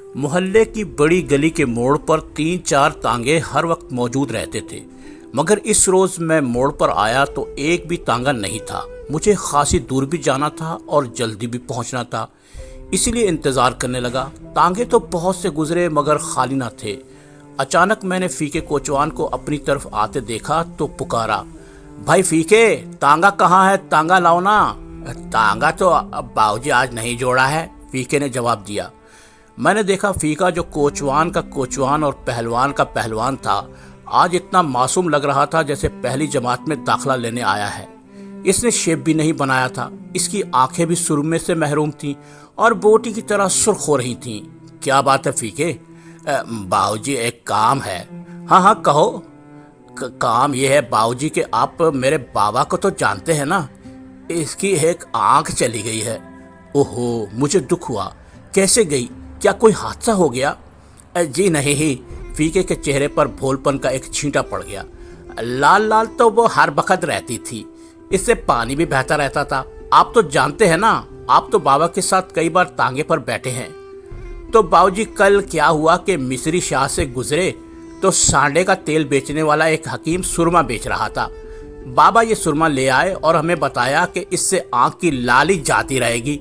मोहल्ले की बड़ी गली के मोड़ पर 3-4 तांगे हर वक्त मौजूद रहते थे, मगर इस रोज मैं मोड़ पर आया तो एक भी तांगा नहीं था। मुझे खासी दूर भी जाना था और जल्दी भी पहुंचना था, इसीलिए इंतजार करने लगा। तांगे तो बहुत से गुजरे मगर खाली ना थे। अचानक मैंने फीके कोचवान को अपनी तरफ आते देखा तो पुकारा, भाई फीके, तांगा कहाँ है? तांगा लाओ ना। तांगा तो बाबूजी आज नहीं जोड़ा है, फीके ने जवाब दिया। मैंने देखा फीका जो कोचवान का कोचवान और पहलवान का पहलवान था, आज इतना मासूम लग रहा था जैसे पहली जमात में दाखिला लेने आया है। इसने शेप भी नहीं बनाया था, इसकी आंखें भी सुरमे से महरूम थीं और बोटी की तरह सुर्ख हो रही थीं। क्या बात है फीके? बाबूजी एक काम है। हाँ हाँ कहो। काम ये है बाबूजी कि आप मेरे बाबा को तो जानते हैं ना, इसकी एक आंख चली गई है। ओहो, मुझे दुख हुआ। कैसे गई? क्या कोई हादसा हो गया? जी नहीं ही। फीके के चेहरे पर भोलपन का एक छींटा पड़ गया। लाल लाल तो वो हर बखत रहती थी, इससे पानी भी बहता रहता था। आप तो जानते हैं ना, आप तो बाबा के साथ कई बार तांगे पर बैठे हैं। तो बाबूजी कल क्या हुआ कि मिस्री शाह से गुजरे तो सांडे का तेल बेचने वाला एक हकीम सुरमा बेच रहा था। बाबा ये सुरमा ले आए और हमें बताया कि इससे आंख की लाली जाती रहेगी।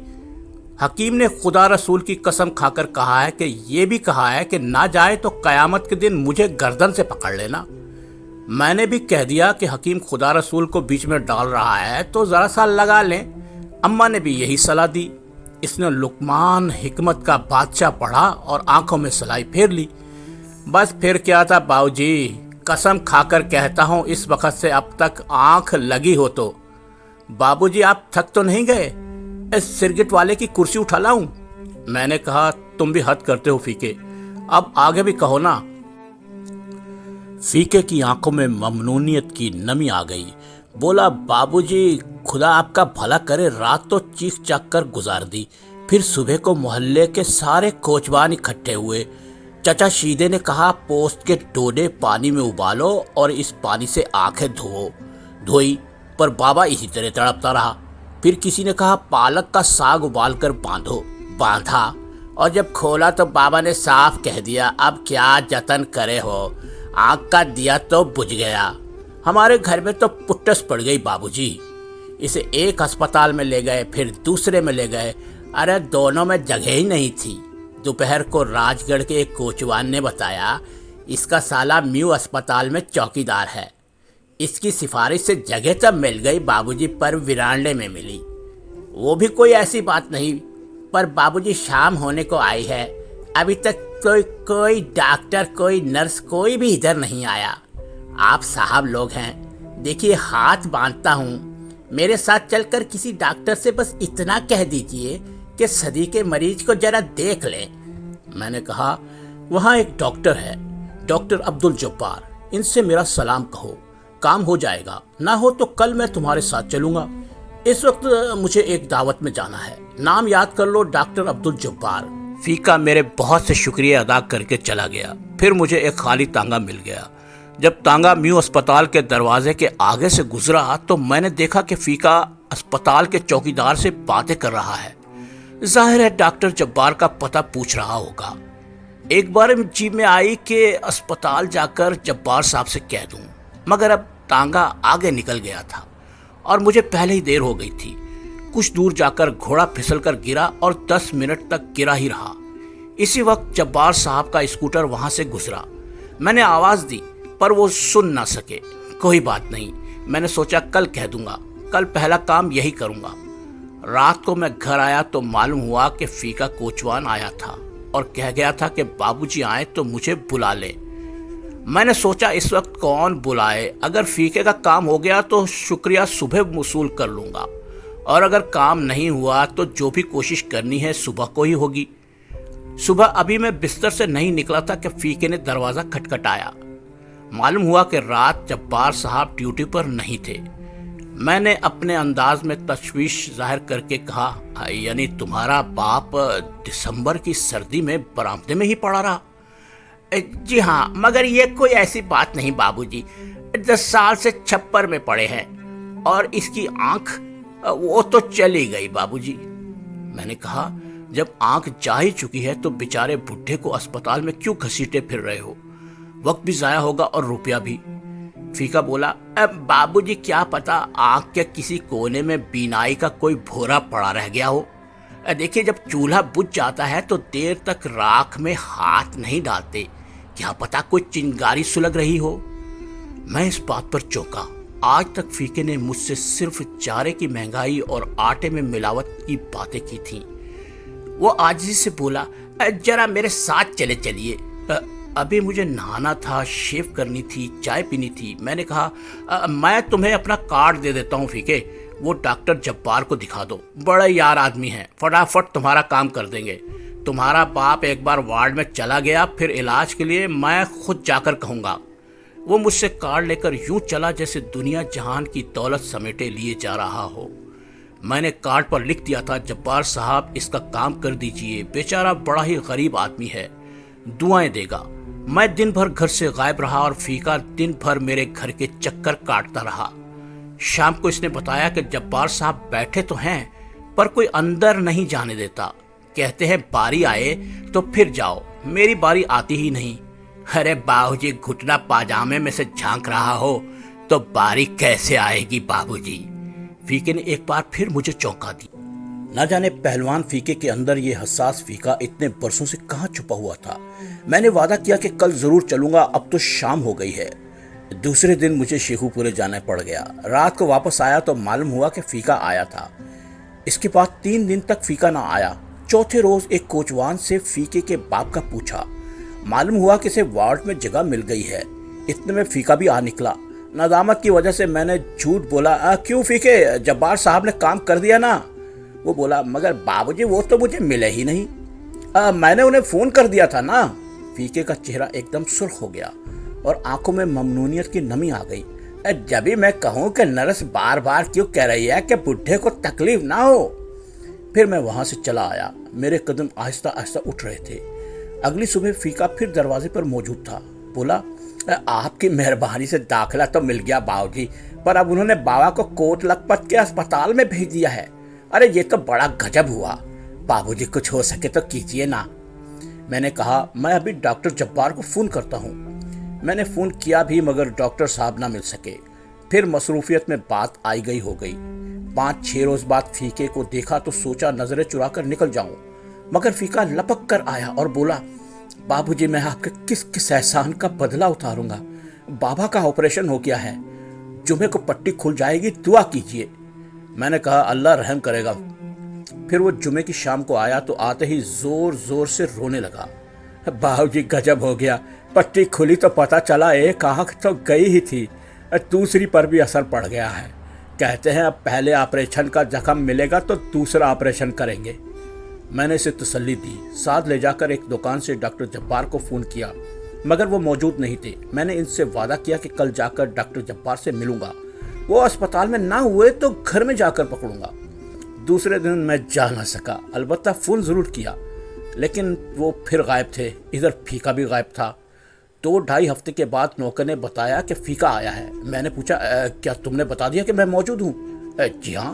हकीम ने खुदा रसूल की कसम खाकर कहा है कि ये भी कहा है कि ना जाए तो कयामत के दिन मुझे गर्दन से पकड़ लेना। मैंने भी कह दिया कि हकीम खुदा रसूल को बीच में डाल रहा है तो ज़रा सा लगा लें। अम्मा ने भी यही सलाह दी। इसने लुकमान हिकमत का बादशाह पढ़ा और आंखों में सलाई फेर ली। बस फिर क्या था बाबूजी, कसम खाकर कहता हूँ इस वक्त से अब तक आंख लगी हो तो। बाबूजी आप थक तो नहीं गए? इस सिरगिट वाले की कुर्सी उठा लाऊं? मैंने कहा, तुम भी हद करते हो फीके, अब आगे भी कहो ना। फीके की आंखों में ममनूनियत की नमी आ गई। बोला, बाबूजी खुदा आपका भला करे, रात तो चीख चाक कर गुजार दी। फिर सुबह को मोहल्ले के सारे कोचवान इकट्ठे हुए। चचा शीदे ने कहा, पोस्त के डोडे पानी में उबालो और इस पानी से आंखें धोओ। धोई, पर बाबा इसी तरह तड़पता रहा। फिर किसी ने कहा, पालक का साग उबाल कर बांधो। बांधा, और जब खोला तो बाबा ने साफ कह दिया, अब क्या जतन करे हो, आग का दिया तो बुझ गया। हमारे घर में तो पुट्टस पड़ गई बाबूजी। इसे एक अस्पताल में ले गए, फिर दूसरे में ले गए। अरे दोनों में जगह ही नहीं थी। दोपहर को राजगढ़ के एक कोचवान ने बताया, इसका साला म्यू अस्पताल में चौकीदार है। इसकी सिफारिश से जगह तब मिल गई बाबूजी, पर विरांडे में मिली। वो भी कोई ऐसी बात नहीं, पर बाबूजी शाम होने को आई है, अभी तक कोई डॉक्टर, कोई नर्स, कोई भी इधर नहीं आया। आप साहब लोग हैं, देखिए हाथ बांधता हूँ, मेरे साथ चलकर किसी डॉक्टर से बस इतना कह दीजिए कि सदी के मरीज को जरा देख लें। मैंने कहा, वहाँ एक डॉक्टर है, डॉक्टर अब्दुल जब्बार, इनसे मेरा सलाम कहो, काम हो जाएगा। ना हो तो कल मैं तुम्हारे साथ चलूंगा। इस वक्त मुझे एक दावत में जाना है, नाम याद कर लो, डॉक्टर अब्दुल जब्बार। फीका मेरे बहुत से शुक्रिया अदा करके चला गया। फिर मुझे एक खाली तांगा मिल गया। जब तांगा म्यू अस्पताल के दरवाजे के आगे से गुजरा तो मैंने देखा कि फीका अस्पताल के चौकीदार से बातें कर रहा है। जाहिर है डॉक्टर जब्बार का पता पूछ रहा होगा। एक बार जी में आई कि अस्पताल जाकर जब्बार साहब से कह दूं, मगर अब तांगा आगे निकल गया था और मुझे पहले ही देर हो गई थी। कुछ दूर जाकर घोड़ा फिसलकर गिरा और 10 मिनट तक गिरा ही रहा। इसी वक्त जब्बार साहब का स्कूटर वहां से गुजरा। मैंने आवाज दी पर वो सुन ना सके। कोई बात नहीं, मैंने सोचा कल कह दूंगा, कल पहला काम यही करूंगा। रात को मैं घर आया तो मालूम हुआ कि फीका कोचवान आया था और कह गया था कि बाबूजी आए तो मुझे बुला ले। मैंने सोचा इस वक्त कौन बुलाए, अगर फीके का काम हो गया तो शुक्रिया सुबह वसूल कर लूँगा, और अगर काम नहीं हुआ तो जो भी कोशिश करनी है सुबह को ही होगी। सुबह अभी मैं बिस्तर से नहीं निकला था कि फीके ने दरवाज़ा खटखटाया। मालूम हुआ कि रात जब्बार साहब ड्यूटी पर नहीं थे। मैंने अपने अंदाज में तशवीश जाहिर करके कहा, यानी तुम्हारा बाप दिसंबर की सर्दी में बरामदे में ही पड़ा रहा? जी हाँ, मगर ये कोई ऐसी बात नहीं बाबूजी, 10 साल से छप्पर में पड़े हैं और इसकी आंख वो तो चली गई बाबूजी। मैंने कहा, जब आंख जा ही चुकी है तो बेचारे बुढ़े को अस्पताल में क्यों घसीटे फिर रहे हो? वक्त भी जाया होगा और रुपया भी। फीका बोला, अब बाबूजी क्या पता आंख के किसी कोने में बीनाई का कोई भोरा पड़ा रह गया हो। देखिए, जब चूल्हा बुझ जाता है तो देर तक राख में हाथ नहीं डालते, क्या पता कोई चिंगारी सुलग रही हो। मैं इस बात पर चौंका। आज तक फीके ने मुझसे सिर्फ चारे की महंगाई और आटे में मिलावट की बातें की थी। वो आजिज़ी से बोला, जरा मेरे साथ चले चलिए। अभी मुझे नहाना था, शेव करनी थी, चाय पीनी थी। मैंने कहा, मैं तुम्हें अपना कार्ड दे देता हूँ फीके, वो डॉक्टर जब्बार को दिखा दो, बड़ा यार आदमी है, फटाफट तुम्हारा काम कर देंगे। तुम्हारा बाप एक बार वार्ड में चला गया, फिर इलाज के लिए मैं खुद जाकर कहूँगा। वो मुझसे कार्ड लेकर यूं चला जैसे दुनिया जहान की दौलत समेटे लिए जा रहा हो। मैंने कार्ड पर लिख दिया था, जब्बार साहब इसका काम कर दीजिए, बेचारा बड़ा ही गरीब आदमी है, दुआएं देगा। मैं दिन भर घर से गायब रहा और फीका दिन भर मेरे घर के चक्कर काटता रहा। शाम को इसने बताया कि जब्बार साहब बैठे तो हैं पर कोई अंदर नहीं जाने देता, कहते हैं बारी आए तो फिर जाओ, मेरी बारी आती ही नहीं। अरे बाबूजी, घुटना पाजामे में से झांक रहा हो तो बारी कैसे आएगी बाबूजी? फीके ने एक बार फिर मुझे चौंका दी। न जाने पहलवान फीके के अंदर ये हसास फीका इतने बरसों से कहाँ छुपा हुआ था। मैंने वादा किया कि कल जरूर चलूंगा, अब तो शाम हो गई है। दूसरे दिन मुझे शेखुपुरे जाना पड़ गया। रात को वापस आया तो मालूम हुआ कि फीका आया था। इसके बाद 3 दिन तक फीका ना आया। चौथे रोज एक कोचवान से फीके के बाप का पूछा। मालूम हुआ कि इसे वार्ड में जगह मिल गई है। इतने में फीका भी आ निकला। नदामत की वजह से मैंने झूठ बोला, क्यों फीके, जब्बार साहब ने काम कर दिया ना? वो बोला, मगर बाबूजी वो तो मुझे मिले ही नहीं। मैंने उन्हें फोन कर दिया था ना। फीके का चेहरा एकदम सुर्ख हो गया और आंखों में ममनूनियत की नमी आ गई। जब भी मैं कहूँ कि नर्स बार बार क्यों कह रही है कि बुढ़े को तकलीफ ना हो। फिर मैं वहां से चला आया। मेरे कदम आहिस्ता आहिस्ता उठ रहे थे। अगली सुबह फीका फिर दरवाजे पर मौजूद था। बोला, आपकी मेहरबानी से दाखिला तो मिल गया बाबूजी, पर अब उन्होंने बाबा को कोट लखपत के अस्पताल में भेज दिया है। अरे ये तो बड़ा गजब हुआ। बाबूजी, कुछ हो सके तो कीजिए ना। मैंने कहा, मैं अभी डॉक्टर जब्बार को फोन करता हूँ। मैंने फोन किया भी, मगर डॉक्टर साहब ना मिल सके। फिर मसरूफियत में बात आई गई हो गई। 5-6 रोज बाद फीके को देखा तो सोचा नजरें चुरा कर निकल जाऊं, मगर फीका लपक कर आया और बोला, बाबूजी, मैं आपके किस किस एहसान का बदला उतारूंगा। बाबा का ऑपरेशन हो गया है, जुमे को पट्टी खुल जाएगी, दुआ कीजिए। मैंने कहा, अल्लाह रहम करेगा। फिर वो जुमे की शाम को आया तो आते ही जोर जोर से रोने लगा। बाबूजी, गजब हो गया, पट्टी खुली तो पता चला एक आंख तो गई ही थी, दूसरी पर भी असर पड़ गया है। कहते हैं अब पहले ऑपरेशन का जख्म मिलेगा तो दूसरा ऑपरेशन करेंगे। मैंने इसे तसल्ली दी। साथ ले जाकर एक दुकान से डॉक्टर जब्बार को फ़ोन किया, मगर वो मौजूद नहीं थे। मैंने इनसे वादा किया कि कल जाकर डॉक्टर जब्बार से मिलूंगा। वो अस्पताल में ना हुए तो घर में जाकर पकड़ूंगा। दूसरे दिन मैं जा ना सका। अलबत्ता फ़ोन ज़रूर किया, लेकिन वो फिर गायब थे। इधर फीका भी गायब था। 2-2.5 हफ्ते के बाद नौकर ने बताया कि फीका आया है। मैंने पूछा, क्या तुमने बता दिया कि मैं मौजूद हूँ? जी हाँ।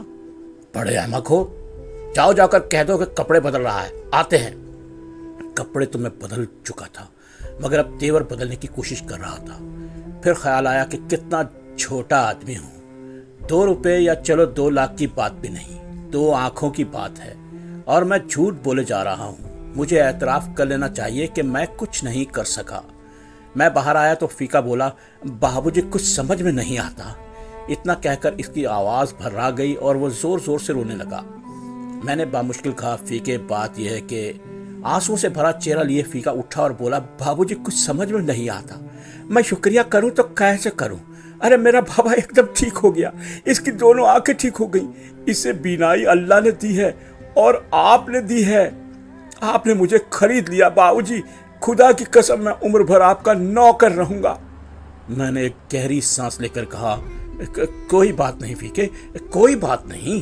बड़े अहमक हो, जाओ जाकर कह दो कि कपड़े बदल रहा है, आते हैं। कपड़े तो मैं बदल चुका था, मगर अब तेवर बदलने की कोशिश कर रहा था। फिर ख्याल आया कि कितना छोटा आदमी हूँ। 2 रुपए या चलो 2 लाख की बात भी नहीं, 2 आंखों की बात है, और मैं झूठ बोले जा रहा हूँ। मुझे एतराफ़ कर लेना चाहिए कि मैं कुछ नहीं कर सका। मैं बाहर आया तो फीका बोला, बाबूजी, कुछ समझ में नहीं आता। इतना कहकर इसकी आवाज़ भर्रा गई और वो ज़ोर ज़ोर से रोने लगा। मैंने बामुश्किल कहा, फीके, बात यह है कि आंसुओं से भरा चेहरा लिए फीका उठा और बोला, बाबूजी, कुछ समझ में नहीं आता। मैं शुक्रिया करूं तो कैसे करूं? अरे मेरा बाबा एकदम ठीक हो गया, इसकी दोनों आंखें ठीक हो गई। इसे बीनाई अल्लाह ने दी है और आपने दी है। आपने मुझे खरीद लिया बाबूजी, खुदा की कसम मैं उम्र भर आपका नौकर रहूंगा। मैंने एक गहरी सांस लेकर कहा, कोई बात नहीं फीके, कोई बात नहीं।